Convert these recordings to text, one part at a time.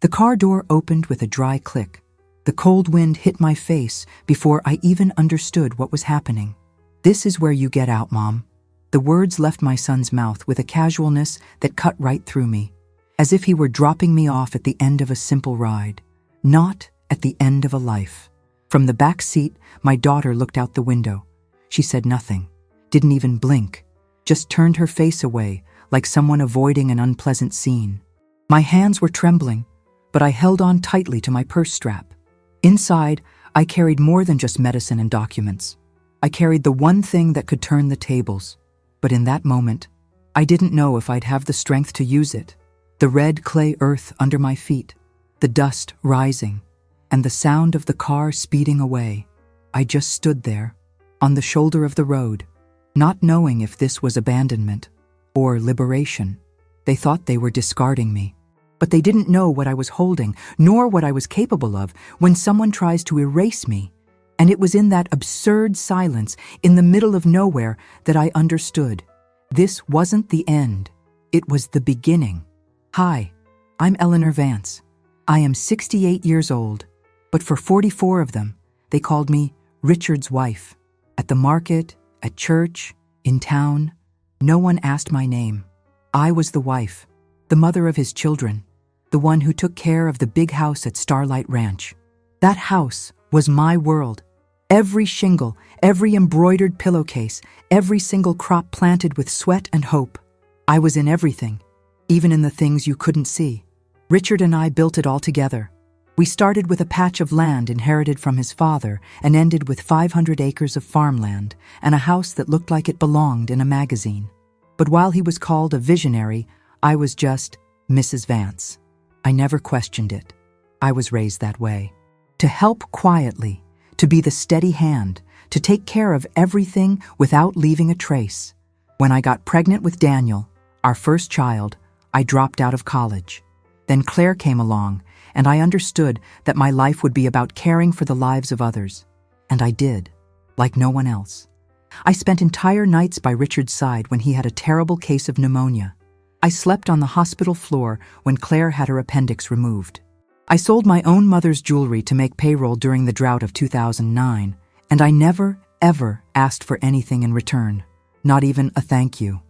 The car door opened with a dry click. The cold wind hit my face before I even understood what was happening. "This is where you get out, Mom." The words left my son's mouth with a casualness that cut right through me, as if he were dropping me off at the end of a simple ride, not at the end of a life. From the back seat, my daughter looked out the window. She said nothing, didn't even blink, just turned her face away like someone avoiding an unpleasant scene. My hands were trembling, but I held on tightly to my purse strap. Inside, I carried more than just medicine and documents. I carried the one thing that could turn the tables. But in that moment, I didn't know if I'd have the strength to use it. The red clay earth under my feet, the dust rising, and the sound of the car speeding away. I just stood there, on the shoulder of the road, not knowing if this was abandonment or liberation. They thought they were discarding me, but they didn't know what I was holding, nor what I was capable of when someone tries to erase me. And it was in that absurd silence, in the middle of nowhere, that I understood. This wasn't the end. It was the beginning. Hi, I'm Eleanor Vance. I am 68 years old, but for 44 of them, they called me Richard's wife. At the market, at church, in town, no one asked my name. I was the wife, the mother of his children, the one who took care of the big house at Starlight Ranch. That house was my world. Every shingle, every embroidered pillowcase, every single crop planted with sweat and hope. I was in everything, even in the things you couldn't see. Richard and I built it all together. We started with a patch of land inherited from his father and ended with 500 acres of farmland and a house that looked like it belonged in a magazine. But while he was called a visionary, I was just Mrs. Vance. I never questioned it. I was raised that way. To help quietly, to be the steady hand, to take care of everything without leaving a trace. When I got pregnant with Daniel, our first child, I dropped out of college. Then Claire came along, and I understood that my life would be about caring for the lives of others. And I did, like no one else. I spent entire nights by Richard's side when he had a terrible case of pneumonia. I slept on the hospital floor when Claire had her appendix removed. I sold my own mother's jewelry to make payroll during the drought of 2009, and I never, ever asked for anything in return, not even a thank you.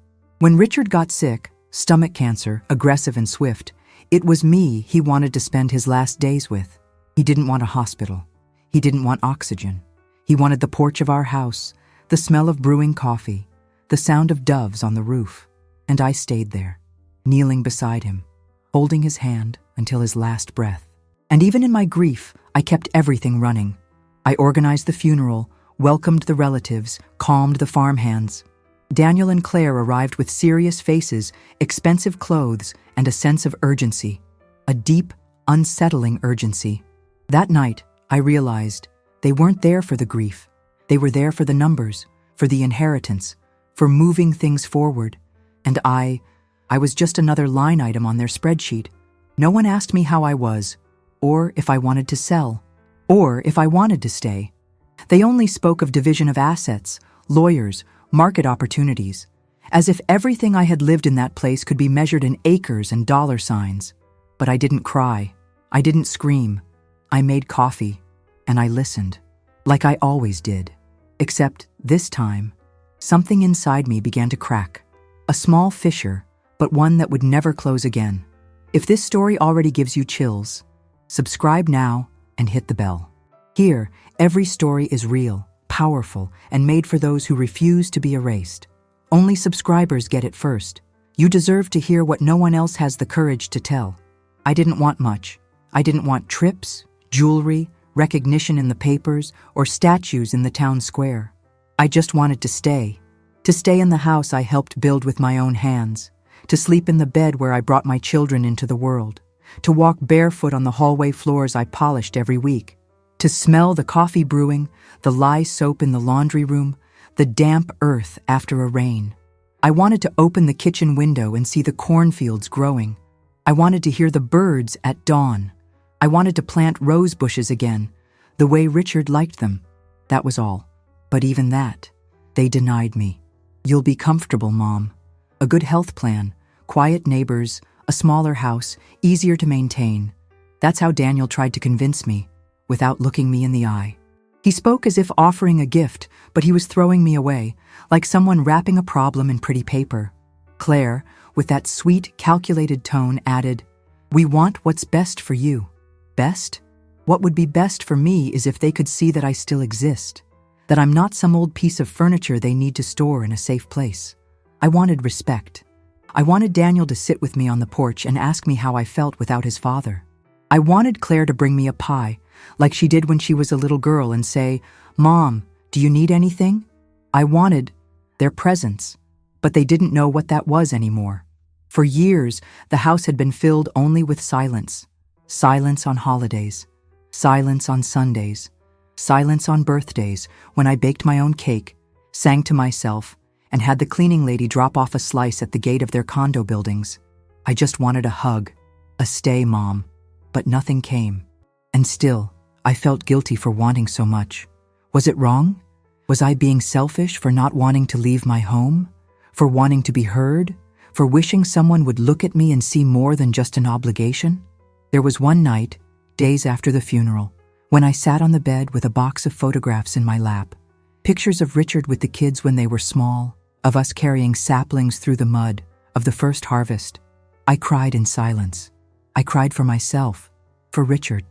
When Richard got sick, stomach cancer, aggressive and swift, it was me he wanted to spend his last days with. He didn't want a hospital. He didn't want oxygen. He wanted the porch of our house, the smell of brewing coffee, the sound of doves on the roof. And I stayed there, kneeling beside him, holding his hand until his last breath. And even in my grief, I kept everything running. I organized the funeral, welcomed the relatives, calmed the farmhands. Daniel and Claire arrived with serious faces, expensive clothes, and a sense of urgency. A deep, unsettling urgency. That night, I realized they weren't there for the grief. They were there for the numbers, for the inheritance, for moving things forward. And I was just another line item on their spreadsheet. No one asked me how I was, or if I wanted to sell, or if I wanted to stay. They only spoke of division of assets, lawyers, market opportunities, as if everything I had lived in that place could be measured in acres and dollar signs. But I didn't cry. I didn't scream. I made coffee, and I listened, like I always did. Except this time, something inside me began to crack. A small fissure, but one that would never close again. If this story already gives you chills, subscribe now and hit the bell. Here, every story is real, powerful, and made for those who refuse to be erased. Only subscribers get it first. You deserve to hear what no one else has the courage to tell. I didn't want much. I didn't want trips, jewelry, recognition in the papers, or statues in the town square. I just wanted to stay in the house I helped build with my own hands, to sleep in the bed where I brought my children into the world, to walk barefoot on the hallway floors I polished every week, to smell the coffee brewing, the lye soap in the laundry room, the damp earth after a rain. I wanted to open the kitchen window and see the cornfields growing. I wanted to hear the birds at dawn. I wanted to plant rose bushes again, the way Richard liked them. That was all. But even that, they denied me. You'll be comfortable, Mom. A good health plan, quiet neighbors, a smaller house, easier to maintain. That's how Daniel tried to convince me, without looking me in the eye. He spoke as if offering a gift, but he was throwing me away, like someone wrapping a problem in pretty paper. Claire, with that sweet, calculated tone, added, "We want what's best for you." Best? What would be best for me is if they could see that I still exist, that I'm not some old piece of furniture they need to store in a safe place. I wanted respect. I wanted Daniel to sit with me on the porch and ask me how I felt without his father. I wanted Claire to bring me a pie, like she did when she was a little girl, and say, "Mom, do you need anything?" I wanted their presence, but they didn't know what that was anymore. For years, the house had been filled only with silence. Silence on holidays. Silence on Sundays. Silence on birthdays, when I baked my own cake, sang to myself, and had the cleaning lady drop off a slice at the gate of their condo buildings. I just wanted a hug, a "stay, Mom," but nothing came. And still, I felt guilty for wanting so much. Was it wrong? Was I being selfish for not wanting to leave my home? For wanting to be heard? For wishing someone would look at me and see more than just an obligation? There was one night, days after the funeral, when I sat on the bed with a box of photographs in my lap. Pictures of Richard with the kids when they were small, of us carrying saplings through the mud, of the first harvest. I cried in silence. I cried for myself, for Richard,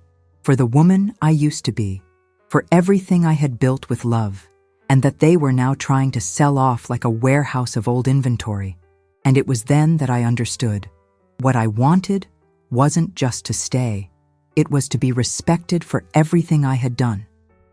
for the woman I used to be, for everything I had built with love, and that they were now trying to sell off like a warehouse of old inventory. And it was then that I understood. What I wanted wasn't just to stay. It was to be respected for everything I had done.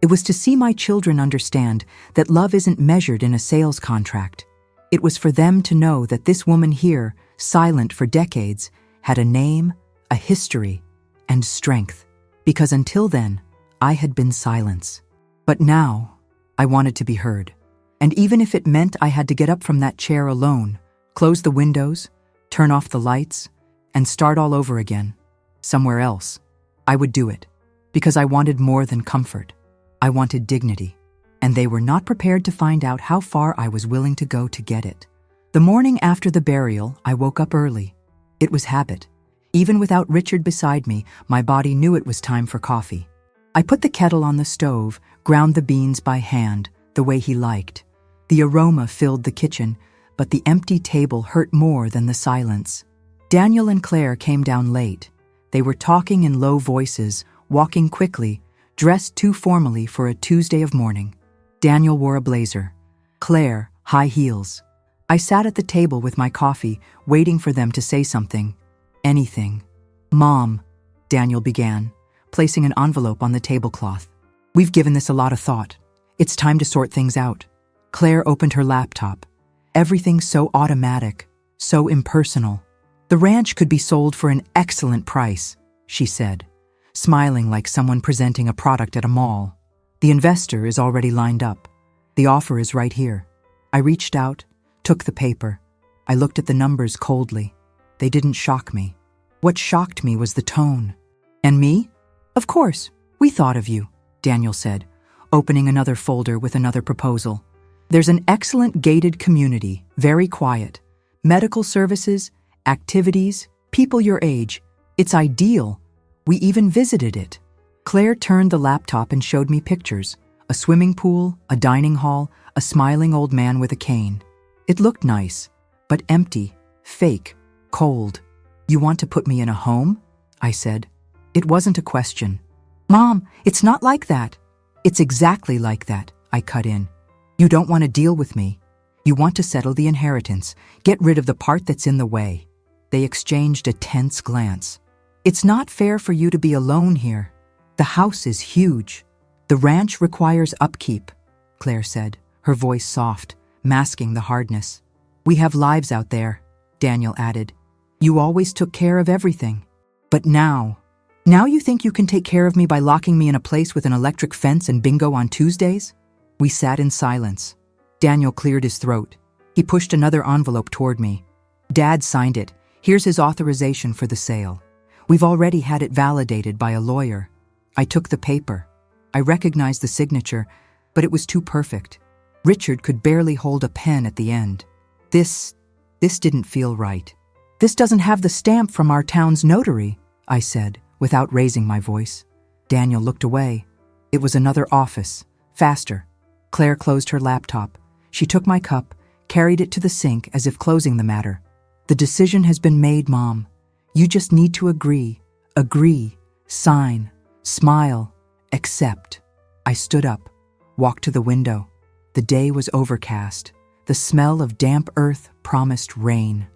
It was to see my children understand that love isn't measured in a sales contract. It was for them to know that this woman here, silent for decades, had a name, a history, and strength. Because until then, I had been silence. But now, I wanted to be heard. And even if it meant I had to get up from that chair alone, close the windows, turn off the lights, and start all over again, somewhere else, I would do it. Because I wanted more than comfort. I wanted dignity. And they were not prepared to find out how far I was willing to go to get it. The morning after the burial, I woke up early. It was habit. Even without Richard beside me, my body knew it was time for coffee. I put the kettle on the stove, ground the beans by hand, the way he liked. The aroma filled the kitchen, but the empty table hurt more than the silence. Daniel and Claire came down late. They were talking in low voices, walking quickly, dressed too formally for a Tuesday of morning. Daniel wore a blazer. Claire, high heels. I sat at the table with my coffee, waiting for them to say something. Anything. "Mom," Daniel began, placing an envelope on the tablecloth. "We've given this a lot of thought. It's time to sort things out." Claire opened her laptop. Everything so automatic, so impersonal. "The ranch could be sold for an excellent price," she said, smiling like someone presenting a product at a mall. "The investor is already lined up. The offer is right here." I reached out, took the paper. I looked at the numbers coldly. They didn't shock me. What shocked me was the tone. "And me? Of course, we thought of you," Daniel said, opening another folder with another proposal. "There's an excellent gated community, very quiet. Medical services, activities, people your age. It's ideal. We even visited it." Claire turned the laptop and showed me pictures. A swimming pool, a dining hall, a smiling old man with a cane. It looked nice, but empty, fake, cold. "You want to put me in a home?" I said. It wasn't a question. "Mom, it's not like that." "It's exactly like that," I cut in. "You don't want to deal with me. You want to settle the inheritance, get rid of the part that's in the way." They exchanged a tense glance. "It's not fair for you to be alone here. The house is huge. The ranch requires upkeep," Claire said, her voice soft, masking the hardness. "We have lives out there," Daniel added. "You always took care of everything. But now you think you can take care of me by locking me in a place with an electric fence and bingo on Tuesdays?" We sat in silence. Daniel cleared his throat. He pushed another envelope toward me. "Dad signed it. Here's his authorization for the sale. We've already had it validated by a lawyer." I took the paper. I recognized the signature, but it was too perfect. Richard could barely hold a pen at the end. This didn't feel right. "This doesn't have the stamp from our town's notary," I said, without raising my voice. Daniel looked away. It was another office. Faster. Claire closed her laptop. She took my cup, carried it to the sink as if closing the matter. The decision has been made, Mom. You just need to agree. Agree. Sign. Smile. Accept. I stood up, walked to the window. The day was overcast. The smell of damp earth promised rain.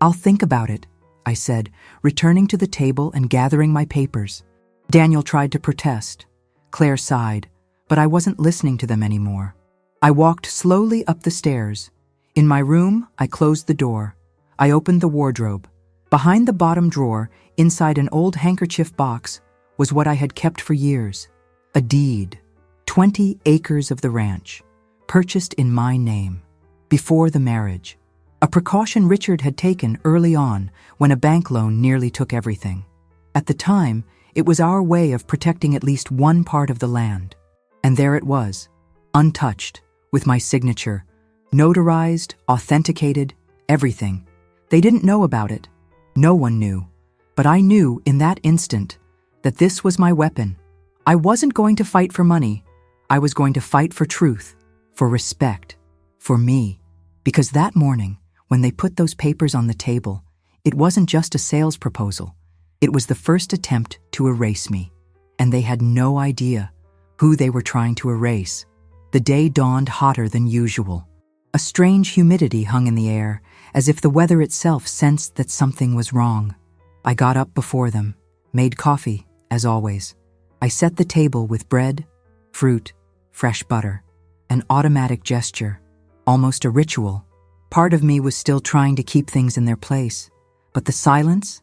I'll think about it, I said, returning to the table and gathering my papers. Daniel tried to protest. Claire sighed, but I wasn't listening to them anymore. I walked slowly up the stairs. In my room, I closed the door. I opened the wardrobe. Behind the bottom drawer, inside an old handkerchief box, was what I had kept for years. A deed. 20 acres of the ranch, purchased in my name, before the marriage. A precaution Richard had taken early on when a bank loan nearly took everything. At the time, it was our way of protecting at least one part of the land. And there it was, untouched, with my signature, notarized, authenticated, everything. They didn't know about it. No one knew. But I knew in that instant that this was my weapon. I wasn't going to fight for money. I was going to fight for truth, for respect, for me. Because that morning, when they put those papers on the table, it wasn't just a sales proposal. It was the first attempt to erase me. And they had no idea who they were trying to erase. The day dawned hotter than usual. A strange humidity hung in the air, as if the weather itself sensed that something was wrong. I got up before them, made coffee, as always. I set the table with bread, fruit, fresh butter, an automatic gesture, almost a ritual. Part of me was still trying to keep things in their place, but the silence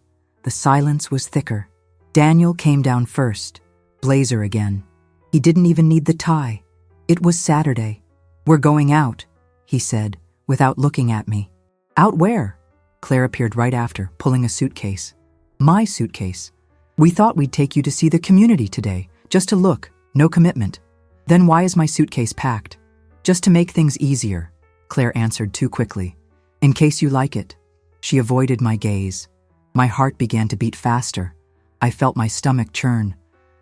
was thicker. Daniel came down first, blazer again. He didn't even need the tie. It was Saturday. We're going out, he said, without looking at me. Out where? Claire appeared right after, pulling a suitcase. My suitcase. We thought we'd take you to see the community today, just to look, no commitment. Then why is my suitcase packed? Just to make things easier, Claire answered too quickly. In case you like it. She avoided my gaze. My heart began to beat faster. I felt my stomach churn.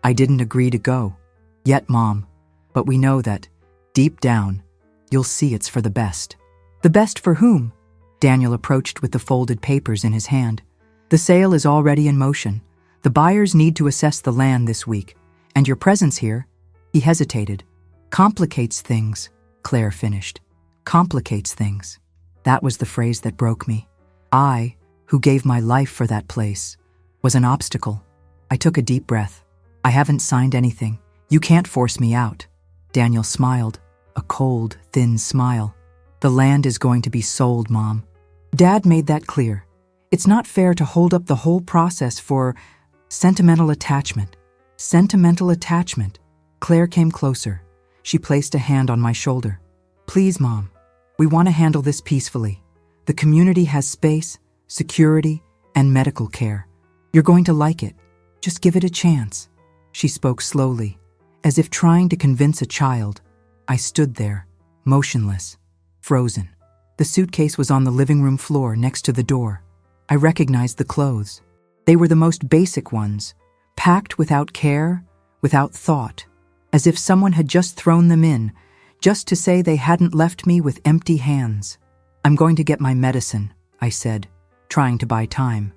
I didn't agree to go. Yet, Mom. But we know that, deep down, you'll see it's for the best. The best for whom? Daniel approached with the folded papers in his hand. The sale is already in motion. The buyers need to assess the land this week. And your presence here, he hesitated. Complicates things, Claire finished. Complicates things. That was the phrase that broke me. I, who gave my life for that place, was an obstacle. I took a deep breath. I haven't signed anything. You can't force me out. Daniel smiled, a cold, thin smile. The land is going to be sold, Mom. Dad made that clear. It's not fair to hold up the whole process for sentimental attachment. Sentimental attachment. Claire came closer. She placed a hand on my shoulder. Please, Mom. We want to handle this peacefully. The community has space, security, and medical care. You're going to like it. Just give it a chance. She spoke slowly, as if trying to convince a child. I stood there, motionless, frozen. The suitcase was on the living room floor next to the door. I recognized the clothes. They were the most basic ones, packed without care, without thought, as if someone had just thrown them in, just to say they hadn't left me with empty hands. I'm going to get my medicine, I said, trying to buy time.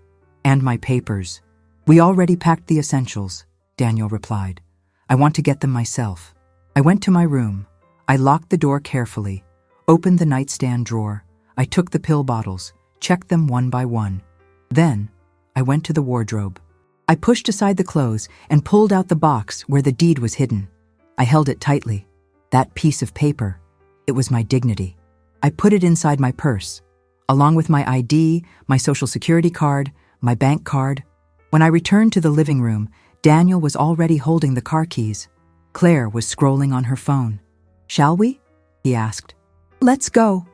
And my papers. We already packed the essentials, Daniel replied. I want to get them myself. I went to my room. I locked the door carefully, opened the nightstand drawer. I took the pill bottles, checked them one by one. Then, I went to the wardrobe. I pushed aside the clothes and pulled out the box where the deed was hidden. I held it tightly. That piece of paper, it was my dignity. I put it inside my purse, along with my ID, my social security card, my bank card. When I returned to the living room, Daniel was already holding the car keys. Claire was scrolling on her phone. Shall we? He asked. Let's go,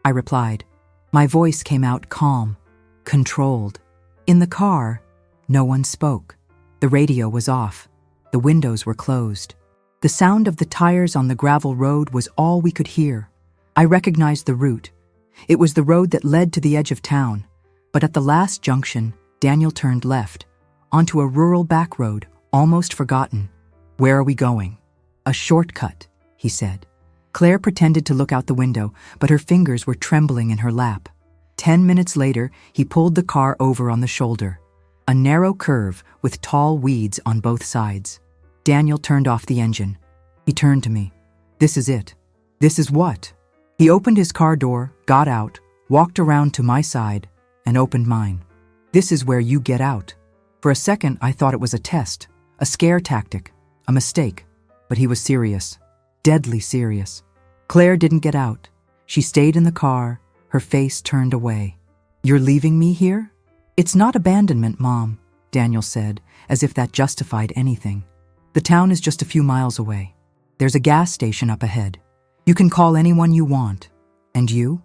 I replied. My voice came out calm, controlled. In the car, no one spoke. The radio was off. The windows were closed. The sound of the tires on the gravel road was all we could hear. I recognized the route. It was the road that led to the edge of town. But at the last junction, Daniel turned left, onto a rural back road, almost forgotten. "Where are we going?" "A shortcut," he said. Claire pretended to look out the window, but her fingers were trembling in her lap. 10 minutes later, he pulled the car over on the shoulder. A narrow curve with tall weeds on both sides. Daniel turned off the engine. He turned to me. "This is it." "This is what?" He opened his car door, got out, walked around to my side, and opened mine. "This is where you get out." For a second, I thought it was a test, a scare tactic, a mistake. But he was serious, deadly serious. Claire didn't get out. She stayed in the car, her face turned away. "You're leaving me here?" "It's not abandonment, Mom," Daniel said, as if that justified anything. "The town is just a few miles away. There's a gas station up ahead. You can call anyone you want. And you?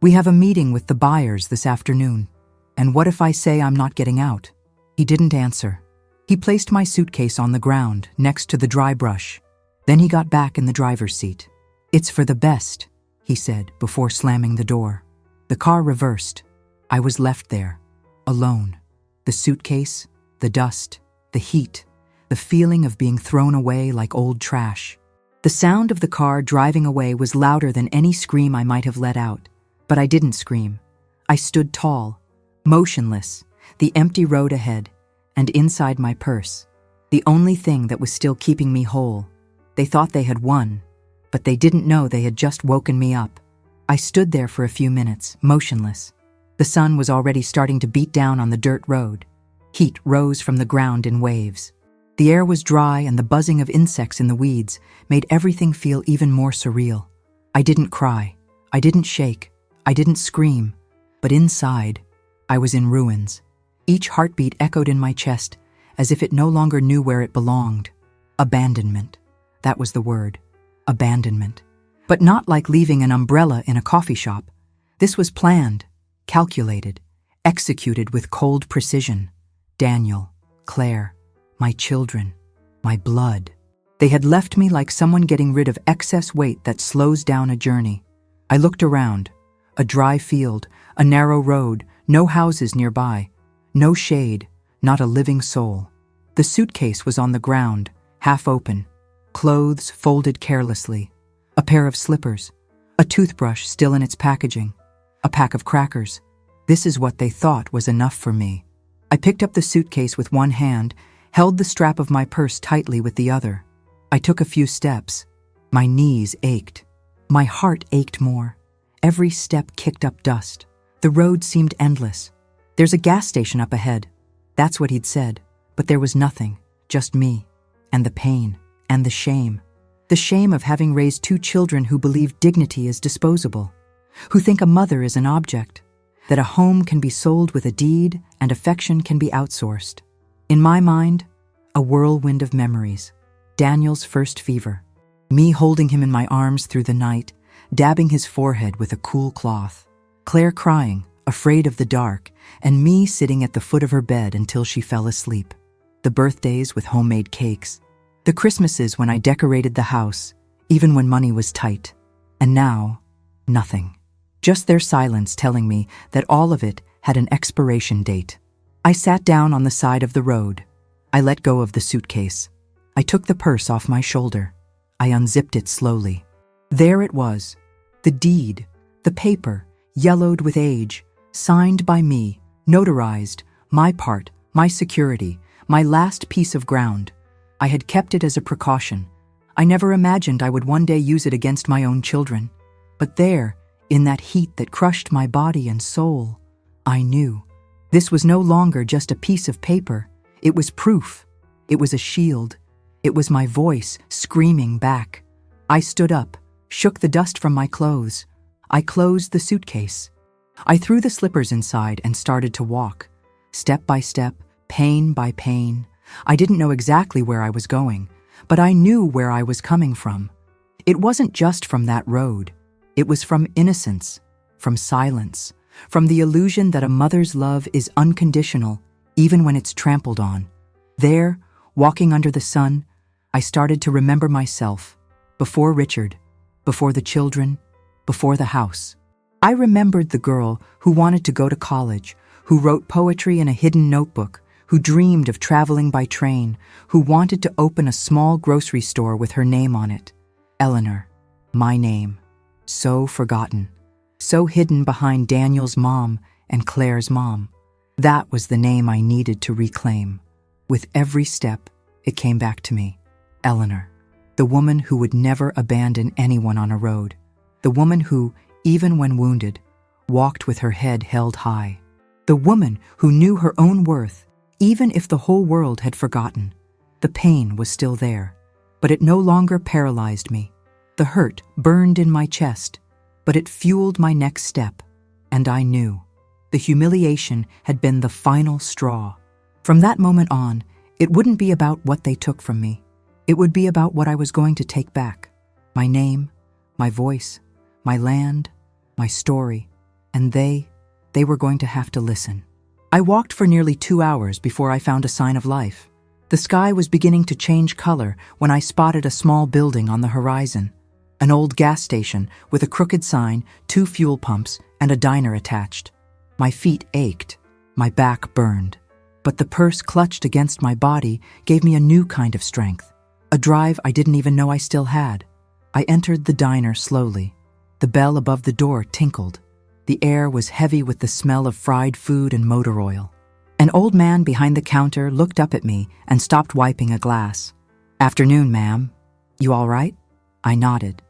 We have a meeting with the buyers this afternoon. And what if I say I'm not getting out?" He didn't answer. He placed my suitcase on the ground next to the dry brush. Then he got back in the driver's seat. "It's for the best," he said before slamming the door. The car reversed. I was left there, alone. The suitcase, the dust, the heat, the feeling of being thrown away like old trash. The sound of the car driving away was louder than any scream I might have let out, but I didn't scream. I stood tall, motionless, the empty road ahead, and inside my purse, the only thing that was still keeping me whole. They thought they had won, but they didn't know they had just woken me up. I stood there for a few minutes, motionless. The sun was already starting to beat down on the dirt road. Heat rose from the ground in waves. The air was dry, and the buzzing of insects in the weeds made everything feel even more surreal. I didn't cry. I didn't shake. I didn't scream. But inside, I was in ruins. Each heartbeat echoed in my chest as if it no longer knew where it belonged. Abandonment. That was the word. Abandonment. But not like leaving an umbrella in a coffee shop. This was planned, calculated, executed with cold precision. Daniel, Claire, my children, my blood. They had left me like someone getting rid of excess weight that slows down a journey. I looked around. A dry field, a narrow road, no houses nearby, no shade, not a living soul. The suitcase was on the ground, half open, clothes folded carelessly, a pair of slippers, a toothbrush still in its packaging, a pack of crackers. This is what they thought was enough for me. I picked up the suitcase with one hand, held the strap of my purse tightly with the other. I took a few steps. My knees ached. My heart ached more. Every step kicked up dust. The road seemed endless. "There's a gas station up ahead." That's what he'd said, but there was nothing, just me, and the pain, and the shame. The shame of having raised 2 children who believe dignity is disposable, who think a mother is an object, that a home can be sold with a deed and affection can be outsourced. In my mind, a whirlwind of memories. Daniel's first fever. Me holding him in my arms through the night, dabbing his forehead with a cool cloth. Claire crying, afraid of the dark, and me sitting at the foot of her bed until she fell asleep. The birthdays with homemade cakes. The Christmases when I decorated the house, even when money was tight. And now, nothing. Just their silence telling me that all of it had an expiration date. I sat down on the side of the road. I let go of the suitcase. I took the purse off my shoulder. I unzipped it slowly. There it was, the deed, the paper, yellowed with age, signed by me, notarized, my part, my security, my last piece of ground. I had kept it as a precaution. I never imagined I would one day use it against my own children. But there, in that heat that crushed my body and soul, I knew. This was no longer just a piece of paper. It was proof. It was a shield. It was my voice screaming back. I stood up, shook the dust from my clothes. I closed the suitcase. I threw the slippers inside and started to walk. Step by step, pain by pain. I didn't know exactly where I was going, but I knew where I was coming from. It wasn't just from that road. It was from innocence, from silence, from the illusion that a mother's love is unconditional, even when it's trampled on. There, walking under the sun, I started to remember myself, before Richard, before the children, before the house. I remembered the girl who wanted to go to college, who wrote poetry in a hidden notebook, who dreamed of traveling by train, who wanted to open a small grocery store with her name on it. Eleanor, my name. So forgotten. So hidden behind Daniel's mom and Claire's mom. That was the name I needed to reclaim. With every step, it came back to me. Eleanor, the woman who would never abandon anyone on a road. The woman who, even when wounded, walked with her head held high. The woman who knew her own worth, even if the whole world had forgotten. The pain was still there, but it no longer paralyzed me. The hurt burned in my chest, but it fueled my next step. And I knew. The humiliation had been the final straw. From that moment on, it wouldn't be about what they took from me. It would be about what I was going to take back. My name, my voice, my land, my story. And they were going to have to listen. I walked for nearly 2 hours before I found a sign of life. The sky was beginning to change color when I spotted a small building on the horizon. An old gas station with a crooked sign, 2 fuel pumps, and a diner attached. My feet ached, my back burned. But the purse clutched against my body gave me a new kind of strength. A drive I didn't even know I still had. I entered the diner slowly. The bell above the door tinkled. The air was heavy with the smell of fried food and motor oil. An old man behind the counter looked up at me and stopped wiping a glass. "Afternoon, ma'am. You all right?" I nodded.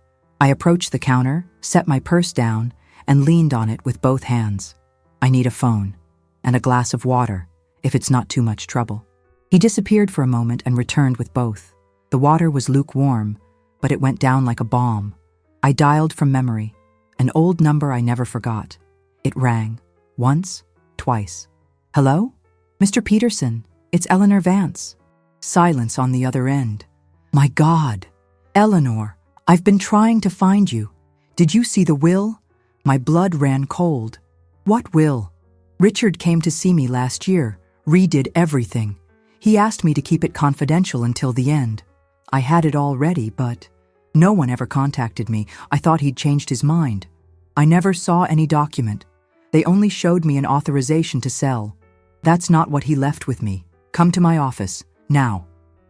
I approached the counter, set my purse down, and leaned on it with both hands. "I need a phone and a glass of water, if it's not too much trouble." He disappeared for a moment and returned with both. The water was lukewarm, but it went down like a bomb. I dialed from memory, an old number I never forgot. It rang, once, twice. "Hello? Mr. Peterson, it's Eleanor Vance." Silence on the other end. "My God! Eleanor, I've been trying to find you. Did you see the will?" My blood ran cold. "What will?" "Richard came to see me last year, redid everything. He asked me to keep it confidential until the end. I had it all ready, but no one ever contacted me. I thought he'd changed his mind. I never saw any document. They only showed me an authorization to sell. That's not what he left with me. Come to my office, now."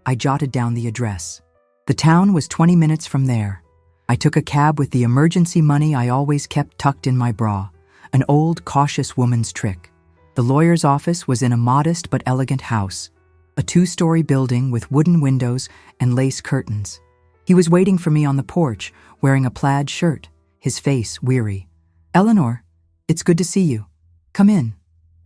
I jotted down the address. The town was 20 minutes from there. I took a cab with the emergency money I always kept tucked in my bra, an old, cautious woman's trick. The lawyer's office was in a modest but elegant house, a 2-story building with wooden windows and lace curtains. He was waiting for me on the porch, wearing a plaid shirt, his face weary. "Eleanor, it's good to see you. Come in."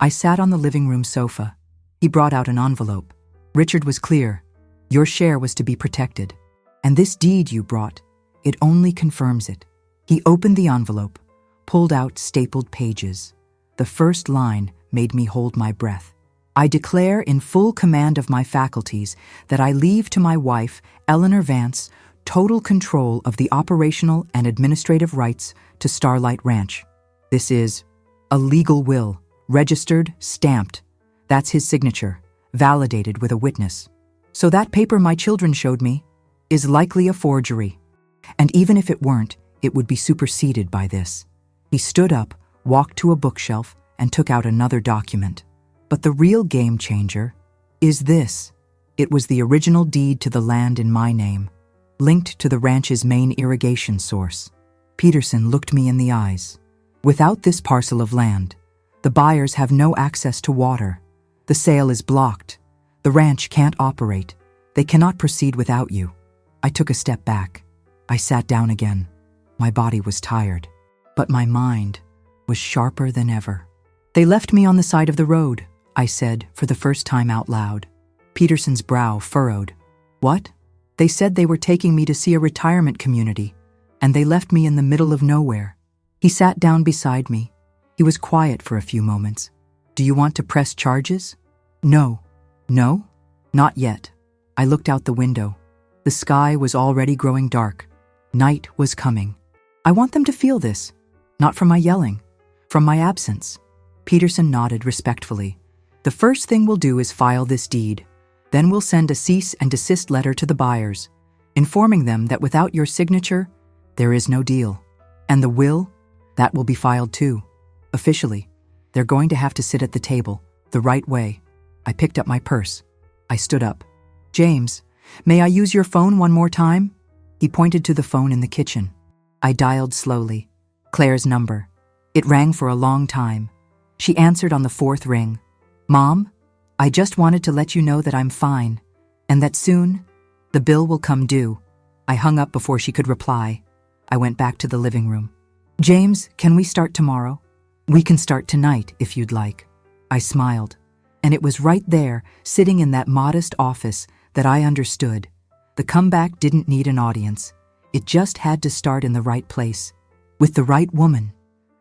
I sat on the living room sofa. He brought out an envelope. "Richard was clear. Your share was to be protected. And this deed you brought, it only confirms it." He opened the envelope, pulled out stapled pages. The first line made me hold my breath. "I declare in full command of my faculties that I leave to my wife, Eleanor Vance, total control of the operational and administrative rights to Starlight Ranch. This is a legal will, registered, stamped. That's his signature, validated with a witness. So that paper my children showed me is likely a forgery. And even if it weren't, it would be superseded by this." He stood up, walked to a bookshelf, and took out another document. But the real game changer is this. It was the original deed to the land in my name, linked to the ranch's main irrigation source. Peterson looked me in the eyes. "Without this parcel of land, the buyers have no access to water. The sale is blocked. The ranch can't operate. They cannot proceed without you." I took a step back. I sat down again. My body was tired, but my mind was sharper than ever. "They left me on the side of the road," I said for the first time out loud. Peterson's brow furrowed. "What?" "They said they were taking me to see a retirement community, and they left me in the middle of nowhere." He sat down beside me. He was quiet for a few moments. "Do you want to press charges?" "No." "No?" "Not yet." I looked out the window. The sky was already growing dark. Night was coming. "I want them to feel this. Not from my yelling. From my absence." Peterson nodded respectfully. "The first thing we'll do is file this deed. Then we'll send a cease and desist letter to the buyers, informing them that without your signature, there is no deal. And the will, that will be filed too. Officially, they're going to have to sit at the table, the right way." I picked up my purse. I stood up. James, may I use your phone one more time? He pointed to the phone in the kitchen. I dialed slowly. Claire's number. It rang for a long time. She answered on the fourth ring. Mom, I just wanted to let you know that I'm fine, and that soon, the bill will come due. I hung up before she could reply. I went back to the living room. James, can we start tomorrow? We can start tonight, if you'd like. I smiled, and it was right there, sitting in that modest office, that I understood. The comeback didn't need an audience. It just had to start in the right place, with the right woman.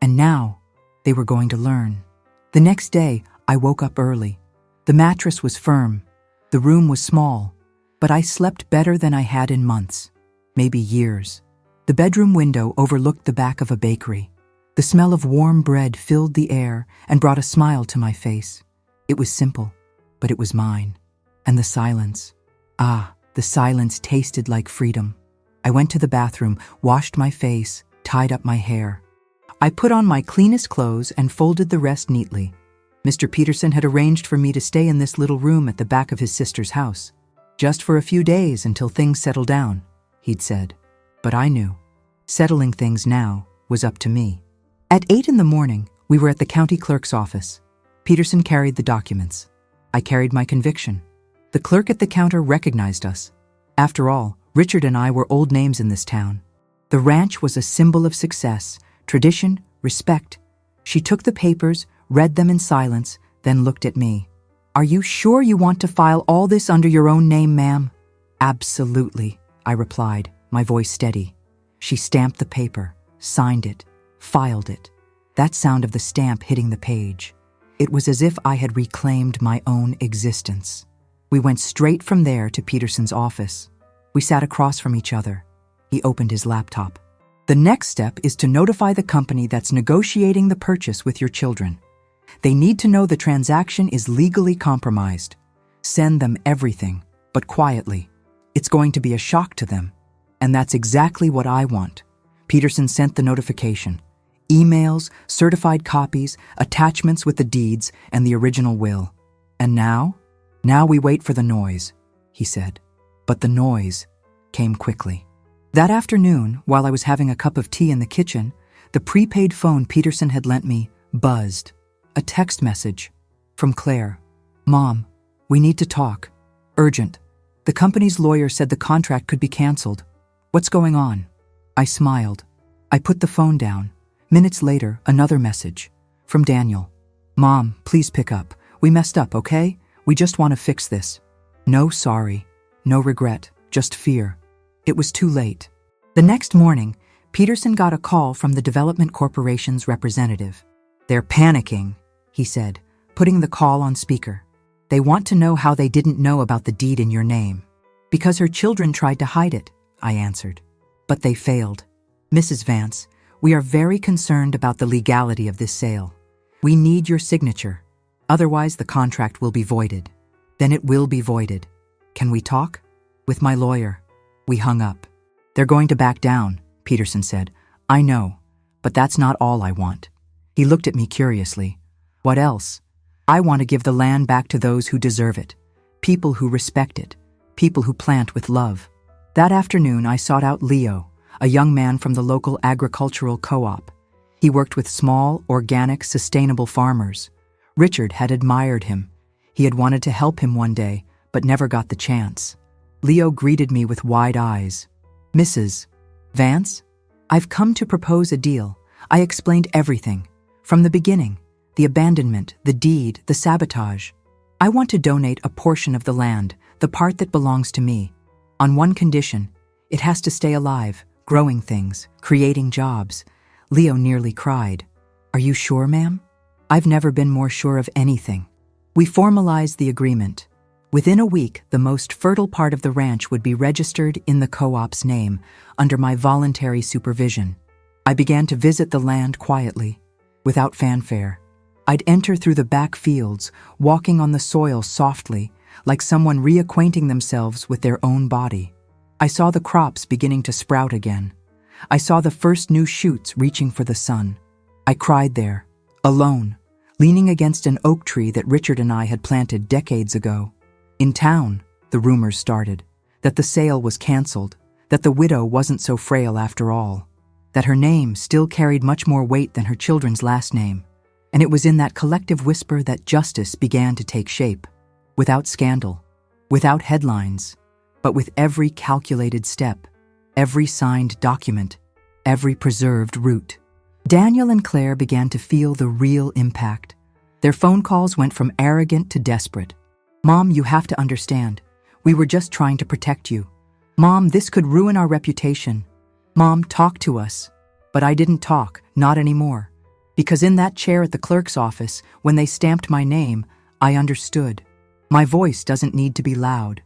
And now, they were going to learn. The next day, I woke up early. The mattress was firm. The room was small, but I slept better than I had in months, maybe years. The bedroom window overlooked the back of a bakery. The smell of warm bread filled the air and brought a smile to my face. It was simple, but it was mine. And the silence. The silence tasted like freedom. I went to the bathroom, washed my face, tied up my hair. I put on my cleanest clothes and folded the rest neatly. Mr. Peterson had arranged for me to stay in this little room at the back of his sister's house. Just for a few days until things settle down, he'd said. But I knew. Settling things now was up to me. At 8 in the morning, we were at the county clerk's office. Peterson carried the documents. I carried my conviction. The clerk at the counter recognized us. After all, Richard and I were old names in this town. The ranch was a symbol of success, tradition, respect. She took the papers, read them in silence, then looked at me. Are you sure you want to file all this under your own name, ma'am? Absolutely, I replied, my voice steady. She stamped the paper, signed it, filed it. That sound of the stamp hitting the page. It was as if I had reclaimed my own existence. We went straight from there to Peterson's office. We sat across from each other. He opened his laptop. The next step is to notify the company that's negotiating the purchase with your children. They need to know the transaction is legally compromised. Send them everything, but quietly. It's going to be a shock to them. And that's exactly what I want. Peterson sent the notification. Emails, certified copies, attachments with the deeds, and the original will. And now? Now we wait for the noise, he said. But the noise came quickly. That afternoon, while I was having a cup of tea in the kitchen, the prepaid phone Peterson had lent me buzzed. A text message from Claire. Mom, we need to talk. Urgent. The company's lawyer said the contract could be canceled. What's going on? I smiled. I put the phone down. Minutes later, another message. From Daniel. Mom, please pick up. We messed up, okay? We just want to fix this. No sorry. No regret. Just fear. It was too late. The next morning, Peterson got a call from the Development Corporation's representative. They're panicking, he said, putting the call on speaker. They want to know how they didn't know about the deed in your name. Because her children tried to hide it, I answered. But they failed. Mrs. Vance, we are very concerned about the legality of this sale. We need your signature. Otherwise, the contract will be voided. Then it will be voided. Can we talk? With my lawyer. We hung up. They're going to back down, Peterson said. I know, but that's not all I want. He looked at me curiously. What else? I want to give the land back to those who deserve it. People who respect it. People who plant with love. That afternoon, I sought out Leo, a young man from the local agricultural co-op. He worked with small, organic, sustainable farmers. Richard had admired him. He had wanted to help him one day, but never got the chance. Leo greeted me with wide eyes. Mrs. Vance, I've come to propose a deal. I explained everything. From the beginning, the abandonment, the deed, the sabotage. I want to donate a portion of the land, the part that belongs to me. On one condition, it has to stay alive, growing things, creating jobs. Leo nearly cried. Are you sure, ma'am? I've never been more sure of anything. We formalized the agreement. Within a week, the most fertile part of the ranch would be registered in the co-op's name, under my voluntary supervision. I began to visit the land quietly, without fanfare. I'd enter through the back fields, walking on the soil softly, like someone reacquainting themselves with their own body. I saw the crops beginning to sprout again. I saw the first new shoots reaching for the sun. I cried there, alone, leaning against an oak tree that Richard and I had planted decades ago. In town, the rumors started, that the sale was canceled, that the widow wasn't so frail after all, that her name still carried much more weight than her children's last name. And it was in that collective whisper that justice began to take shape, without scandal, without headlines, but with every calculated step, every signed document, every preserved route. Daniel and Claire began to feel the real impact. Their phone calls went from arrogant to desperate. "Mom, you have to understand. We were just trying to protect you. Mom, this could ruin our reputation. Mom, talk to us." But I didn't talk, not anymore. Because in that chair at the clerk's office, when they stamped my name, I understood. My voice doesn't need to be loud.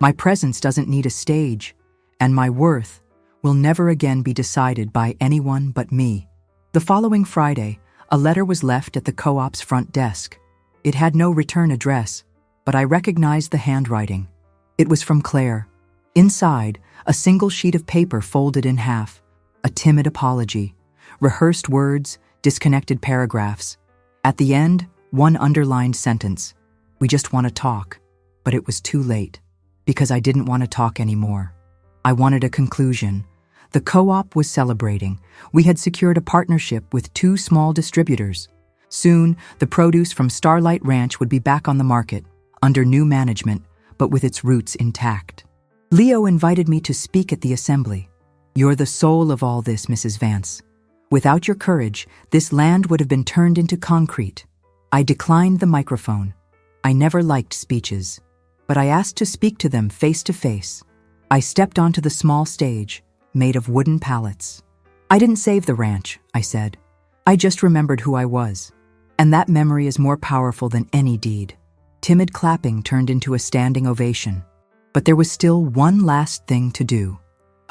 My presence doesn't need a stage. And my worth will never again be decided by anyone but me. The following Friday, a letter was left at the co-op's front desk. It had no return address, but I recognized the handwriting. It was from Claire. Inside, a single sheet of paper folded in half, a timid apology, rehearsed words, disconnected paragraphs. At the end, one underlined sentence. "We just want to talk." But it was too late, because I didn't want to talk anymore. I wanted a conclusion. The co-op was celebrating. We had secured a partnership with 2 small distributors. Soon, the produce from Starlight Ranch would be back on the market, under new management, but with its roots intact. Leo invited me to speak at the assembly. "You're the soul of all this, Mrs. Vance. Without your courage, this land would have been turned into concrete." I declined the microphone. I never liked speeches, but I asked to speak to them face to face. I stepped onto the small stage, made of wooden pallets. "I didn't save the ranch," I said. "I just remembered who I was. And that memory is more powerful than any deed." Timid clapping turned into a standing ovation. But there was still one last thing to do.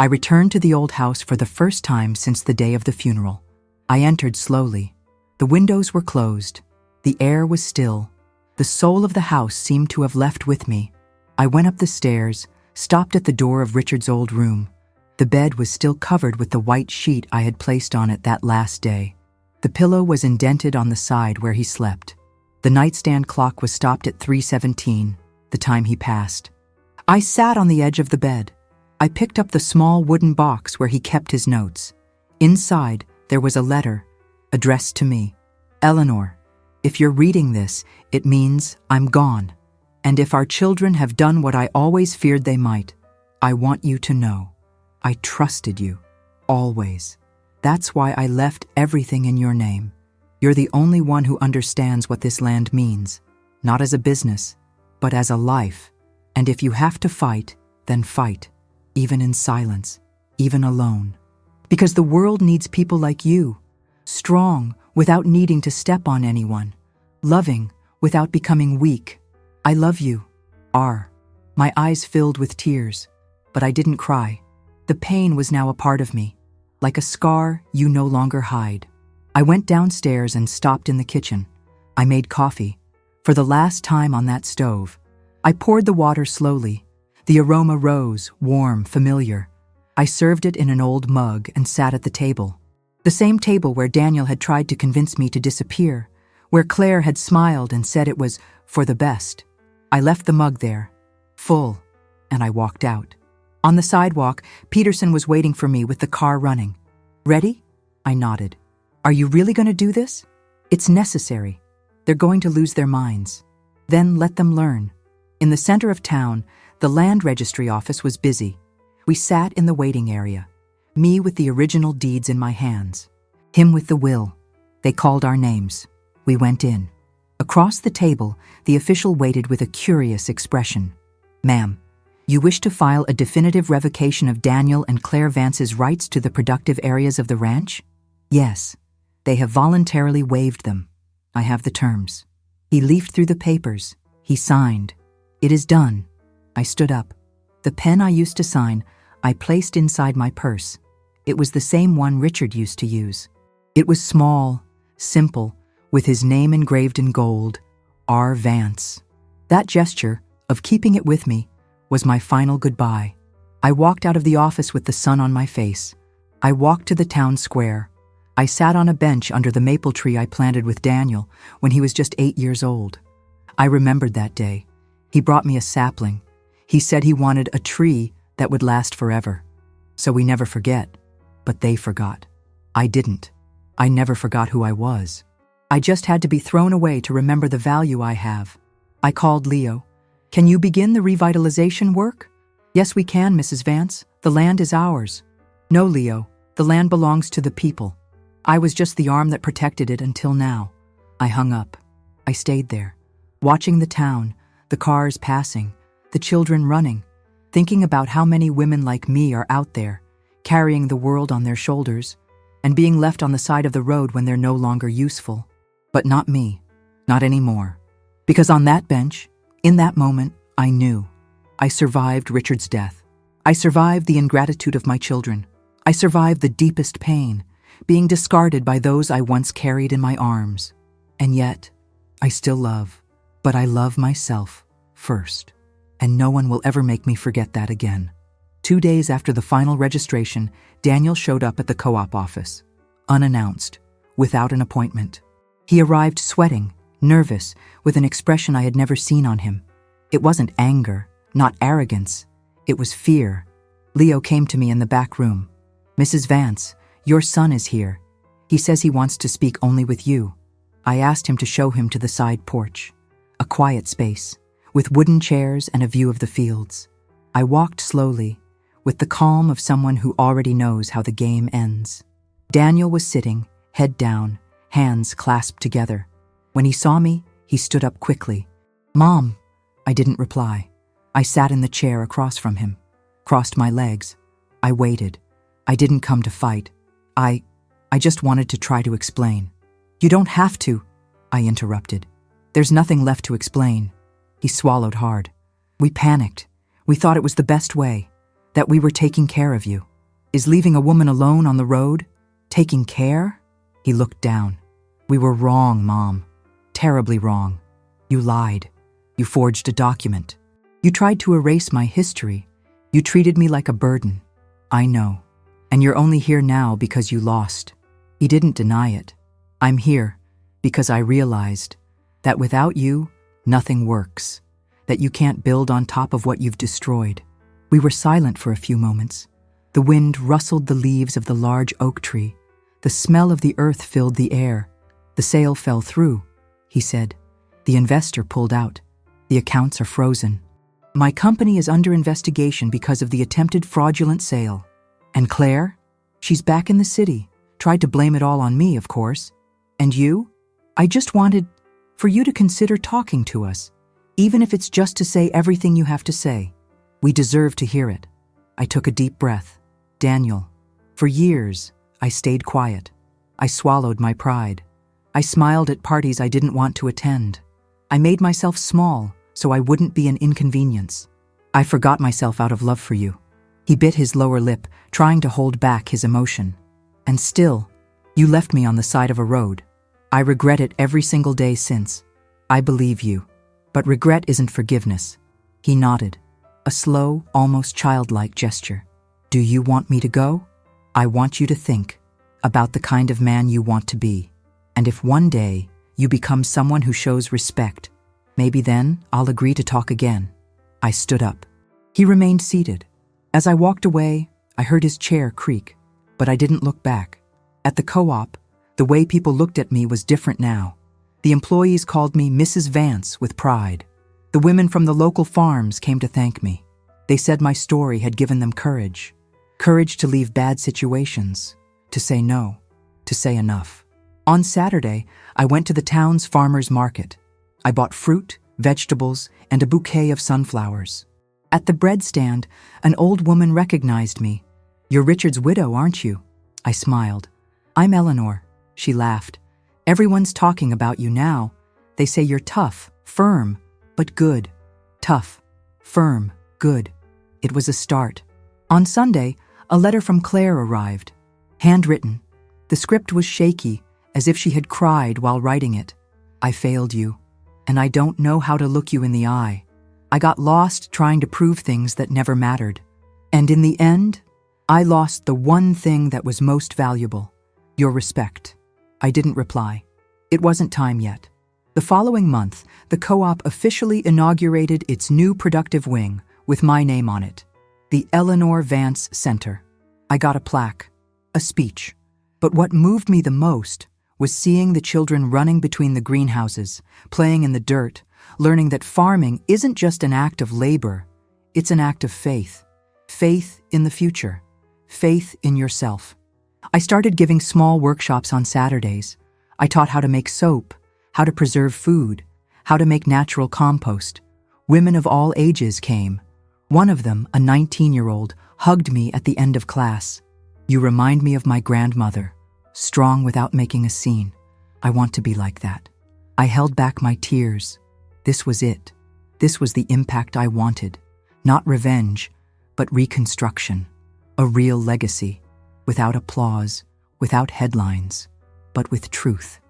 I returned to the old house for the first time since the day of the funeral. I entered slowly. The windows were closed. The air was still. The soul of the house seemed to have left with me. I went up the stairs, stopped at the door of Richard's old room. The bed was still covered with the white sheet I had placed on it that last day. The pillow was indented on the side where he slept. The nightstand clock was stopped at 3:17, the time he passed. I sat on the edge of the bed. I picked up the small wooden box where he kept his notes. Inside, there was a letter, addressed to me. "Eleanor, if you're reading this, it means I'm gone. And if our children have done what I always feared they might, I want you to know. I trusted you, always. That's why I left everything in your name. You're the only one who understands what this land means, not as a business, but as a life. And if you have to fight, then fight. Even in silence, even alone. Because the world needs people like you, strong without needing to step on anyone, loving without becoming weak. I love you, R." My eyes filled with tears, but I didn't cry. The pain was now a part of me, like a scar you no longer hide. I went downstairs and stopped in the kitchen. I made coffee, for the last time on that stove. I poured the water slowly. The aroma rose, warm, familiar. I served it in an old mug and sat at the table. The same table where Daniel had tried to convince me to disappear, where Claire had smiled and said it was for the best. I left the mug there, full, and I walked out. On the sidewalk, Peterson was waiting for me with the car running. "Ready?" I nodded. "Are you really going to do this? It's necessary. They're going to lose their minds. Then let them learn." In the center of town, the land registry office was busy. We sat in the waiting area, me with the original deeds in my hands, him with the will. They called our names. We went in. Across the table, the official waited with a curious expression. "Ma'am, you wish to file a definitive revocation of Daniel and Claire Vance's rights to the productive areas of the ranch?" "Yes. They have voluntarily waived them. I have the terms." He leafed through the papers. He signed. "It is done." I stood up. The pen I used to sign, I placed inside my purse. It was the same one Richard used to use. It was small, simple, with his name engraved in gold, R. Vance. That gesture, of keeping it with me, was my final goodbye. I walked out of the office with the sun on my face. I walked to the town square. I sat on a bench under the maple tree I planted with Daniel when he was just 8 years old. I remembered that day. He brought me a sapling. He said he wanted a tree that would last forever. So we never forget, but they forgot. I didn't. I never forgot who I was. I just had to be thrown away to remember the value I have. I called Leo. "Can you begin the revitalization work?" "Yes, we can, Mrs. Vance. The land is ours." "No, Leo. The land belongs to the people. I was just the arm that protected it until now." I hung up. I stayed there, watching the town, the cars passing, the children running, thinking about how many women like me are out there, carrying the world on their shoulders, and being left on the side of the road when they're no longer useful. But not me. Not anymore. Because on that bench, in that moment, I knew. I survived Richard's death. I survived the ingratitude of my children. I survived the deepest pain, being discarded by those I once carried in my arms. And yet, I still love. But I love myself first. And no one will ever make me forget that again. 2 days after the final registration, Daniel showed up at the co-op office. Unannounced, without an appointment. He arrived sweating, nervous, with an expression I had never seen on him. It wasn't anger, not arrogance. It was fear. Leo came to me in the back room. "Mrs. Vance, your son is here. He says he wants to speak only with you." I asked him to show him to the side porch, a quiet space, with wooden chairs and a view of the fields. I walked slowly, with the calm of someone who already knows how the game ends. Daniel was sitting, head down, hands clasped together. When he saw me, he stood up quickly. "Mom," I didn't reply. I sat in the chair across from him, crossed my legs. I waited. I didn't come to fight. I just wanted to try to explain. "You don't have to," I interrupted. "There's nothing left to explain." He swallowed hard. "We panicked. We thought it was the best way, that we were taking care of you. Is leaving a woman alone on the road taking care?" He looked down. "We were wrong, Mom. Terribly wrong. You lied. You forged a document. You tried to erase my history. You treated me like a burden. I know. And you're only here now because you lost." He didn't deny it. "I'm here because I realized that without you, nothing works. That you can't build on top of what you've destroyed." We were silent for a few moments. The wind rustled the leaves of the large oak tree. The smell of the earth filled the air. "The sale fell through," he said. "The investor pulled out. The accounts are frozen. My company is under investigation because of the attempted fraudulent sale. And Claire? She's back in the city. Tried to blame it all on me, of course. And you? I just wanted for you to consider talking to us, even if it's just to say everything you have to say. We deserve to hear it." I took a deep breath. "Daniel, for years, I stayed quiet. I swallowed my pride. I smiled at parties I didn't want to attend. I made myself small so I wouldn't be an inconvenience. I forgot myself out of love for you." He bit his lower lip, trying to hold back his emotion. "And still, you left me on the side of a road. I regret it every single day since. I believe you. But regret isn't forgiveness." He nodded, a slow, almost childlike gesture. "Do you want me to go? I want you to think about the kind of man you want to be. And if one day you become someone who shows respect, maybe then I'll agree to talk again." I stood up. He remained seated. As I walked away, I heard his chair creak, but I didn't look back. At the co-op, the way people looked at me was different now. The employees called me Mrs. Vance with pride. The women from the local farms came to thank me. They said my story had given them courage. Courage to leave bad situations, to say no, to say enough. On Saturday, I went to the town's farmers' market. I bought fruit, vegetables, and a bouquet of sunflowers. At the bread stand, an old woman recognized me. "You're Richard's widow, aren't you?" I smiled. "I'm Eleanor," she laughed. "Everyone's talking about you now. They say you're tough, firm, but good." Tough, firm, good. It was a start. On Sunday, a letter from Claire arrived. Handwritten. The script was shaky, as if she had cried while writing it. "I failed you, and I don't know how to look you in the eye. I got lost trying to prove things that never mattered. And in the end, I lost the one thing that was most valuable, Your respect. I didn't reply. It wasn't time yet. The following month, the co-op officially inaugurated its new productive wing with my name on it, the Eleanor Vance Center. I got a plaque, a speech. But what moved me the most was seeing the children running between the greenhouses, playing in the dirt, learning that farming isn't just an act of labor, it's an act of faith. Faith in the future. Faith in yourself. I started giving small workshops on Saturdays. I taught how to make soap, how to preserve food, how to make natural compost. Women of all ages came. One of them, a 19-year-old, hugged me at the end of class. You remind me of my grandmother, strong without making a scene. I want to be like that. I held back my tears. This was it. This was the impact I wanted. Not revenge, but reconstruction. A real legacy, without applause, without headlines, but with truth.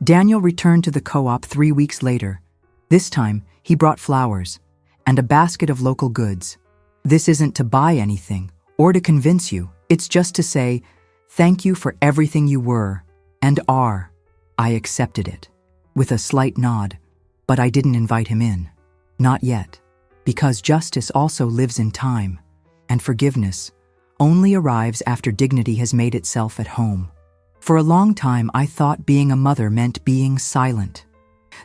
Daniel returned to the co-op 3 weeks later. This time, he brought flowers and a basket of local goods. This isn't to buy anything or to convince you. It's just to say, thank you for everything you were and are. I accepted it, with a slight nod, but I didn't invite him in. Not yet, because justice also lives in time, and forgiveness only arrives after dignity has made itself at home. For a long time, I thought being a mother meant being silent,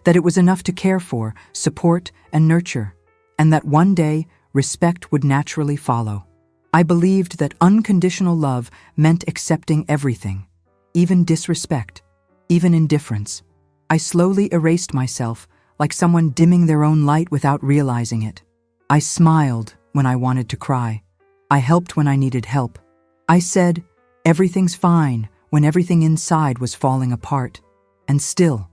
that it was enough to care for, support, and nurture, and that one day respect would naturally follow. I believed that unconditional love meant accepting everything, even disrespect, even indifference. I slowly erased myself, like someone dimming their own light without realizing it. I smiled when I wanted to cry. I helped when I needed help. I said, everything's fine, when everything inside was falling apart. And still,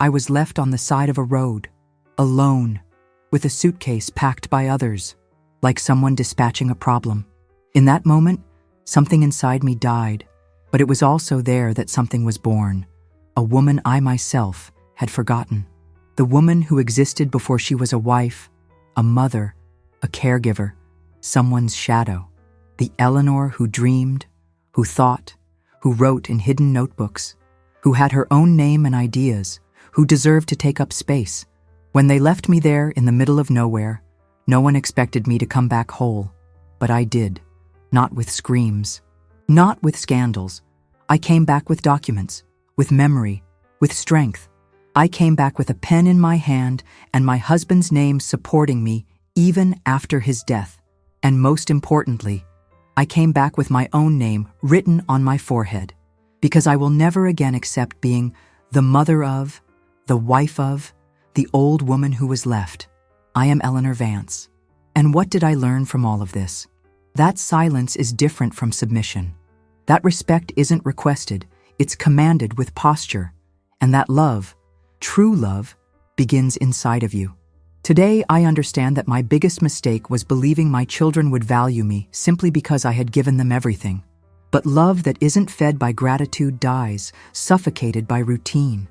I was left on the side of a road, alone, with a suitcase packed by others, like someone dispatching a problem. In that moment, something inside me died, but it was also there that something was born, a woman I myself had forgotten. The woman who existed before she was a wife, a mother, a caregiver, someone's shadow. The Eleanor who dreamed, who thought, who wrote in hidden notebooks, who had her own name and ideas, who deserved to take up space. When they left me there in the middle of nowhere, no one expected me to come back whole, but I did. Not with screams, not with scandals. I came back with documents, with memory, with strength. I came back with a pen in my hand and my husband's name supporting me even after his death. And most importantly, I came back with my own name written on my forehead, because I will never again accept being the mother of, the wife of, the old woman who was left. I am Eleanor Vance. And what did I learn from all of this? That silence is different from submission. That respect isn't requested, it's commanded with posture. And that love, true love, begins inside of you. Today, I understand that my biggest mistake was believing my children would value me simply because I had given them everything. But love that isn't fed by gratitude dies, suffocated by routine.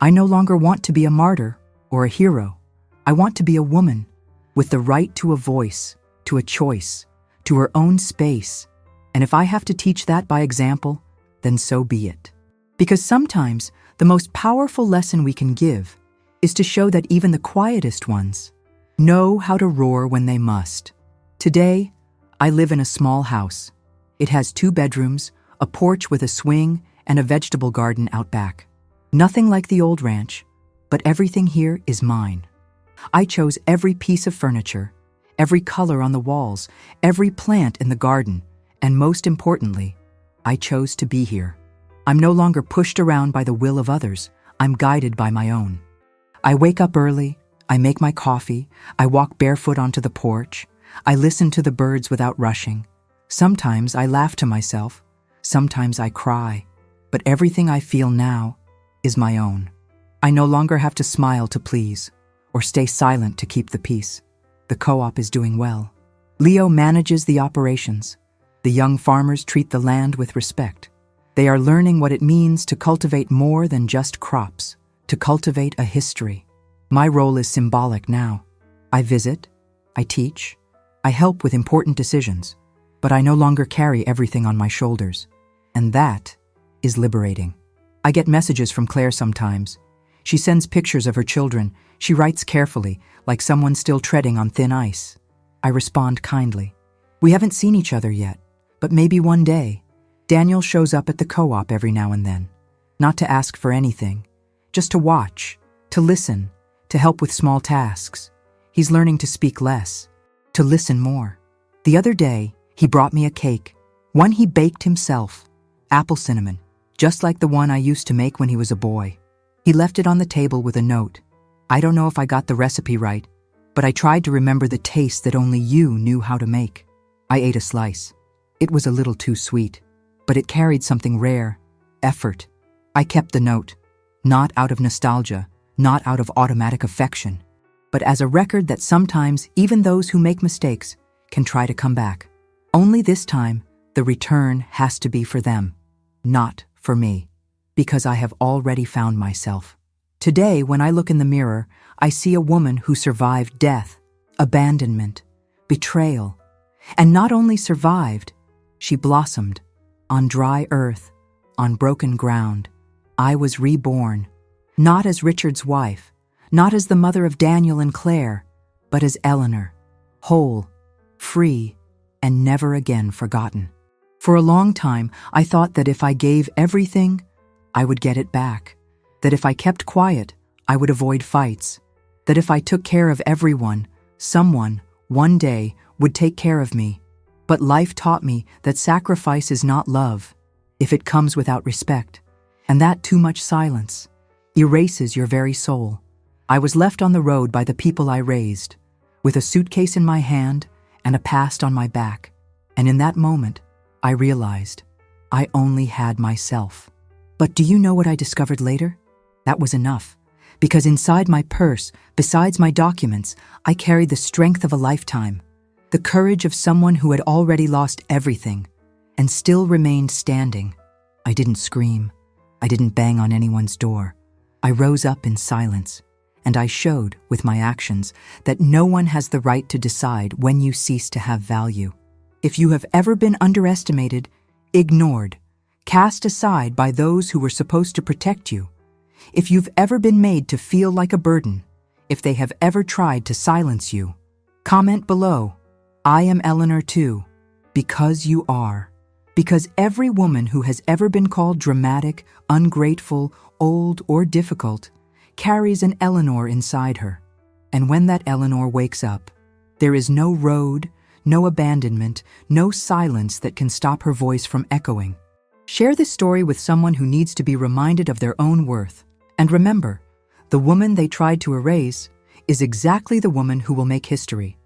I no longer want to be a martyr or a hero. I want to be a woman with the right to a voice, to a choice, to her own space. And if I have to teach that by example, then so be it. Because sometimes the most powerful lesson we can give is to show that even the quietest ones know how to roar when they must. Today, I live in a small house. It has 2 bedrooms, a porch with a swing, and a vegetable garden out back. Nothing like the old ranch, but everything here is mine. I chose every piece of furniture, every color on the walls, every plant in the garden, and most importantly, I chose to be here. I'm no longer pushed around by the will of others. I'm guided by my own. I wake up early, I make my coffee, I walk barefoot onto the porch, I listen to the birds without rushing. Sometimes I laugh to myself, sometimes I cry, but everything I feel now is my own. I no longer have to smile to please, or stay silent to keep the peace. The co-op is doing well. Leo manages the operations. The young farmers treat the land with respect. They are learning what it means to cultivate more than just crops, to cultivate a history. My role is symbolic now. I visit, I teach, I help with important decisions, but I no longer carry everything on my shoulders. And that is liberating. I get messages from Claire sometimes. She sends pictures of her children. She writes carefully, like someone still treading on thin ice. I respond kindly. We haven't seen each other yet, but maybe one day. Daniel shows up at the co-op every now and then. Not to ask for anything, just to watch, to listen, to help with small tasks. He's learning to speak less, to listen more. The other day, he brought me a cake, one he baked himself, apple cinnamon, just like the one I used to make when he was a boy. He left it on the table with a note. I don't know if I got the recipe right, but I tried to remember the taste that only you knew how to make. I ate a slice. It was a little too sweet, but it carried something rare, effort. I kept the note, not out of nostalgia, not out of automatic affection, but as a record that sometimes even those who make mistakes can try to come back. Only this time, the return has to be for them, not for me, because I have already found myself. Today, when I look in the mirror, I see a woman who survived death, abandonment, betrayal, and not only survived, she blossomed on dry earth, on broken ground. I was reborn, not as Richard's wife, not as the mother of Daniel and Claire, but as Eleanor, whole, free, and never again forgotten. For a long time, I thought that if I gave everything, I would get it back. That if I kept quiet, I would avoid fights. That if I took care of everyone, someone, one day, would take care of me. But life taught me that sacrifice is not love, if it comes without respect, and that too much silence erases your very soul. I was left on the road by the people I raised, with a suitcase in my hand and a past on my back, and in that moment, I realized I only had myself. But do you know what I discovered later? That was enough, because inside my purse, besides my documents, I carried the strength of a lifetime, the courage of someone who had already lost everything and still remained standing. I didn't scream. I didn't bang on anyone's door. I rose up in silence, and I showed with my actions that no one has the right to decide when you cease to have value. If you have ever been underestimated, ignored, cast aside by those who were supposed to protect you, if you've ever been made to feel like a burden, if they have ever tried to silence you, comment below. I am Eleanor too, because you are. Because every woman who has ever been called dramatic, ungrateful, old, or difficult carries an Eleanor inside her. And when that Eleanor wakes up, there is no road, no abandonment, no silence that can stop her voice from echoing. Share this story with someone who needs to be reminded of their own worth. And remember, the woman they tried to erase is exactly the woman who will make history.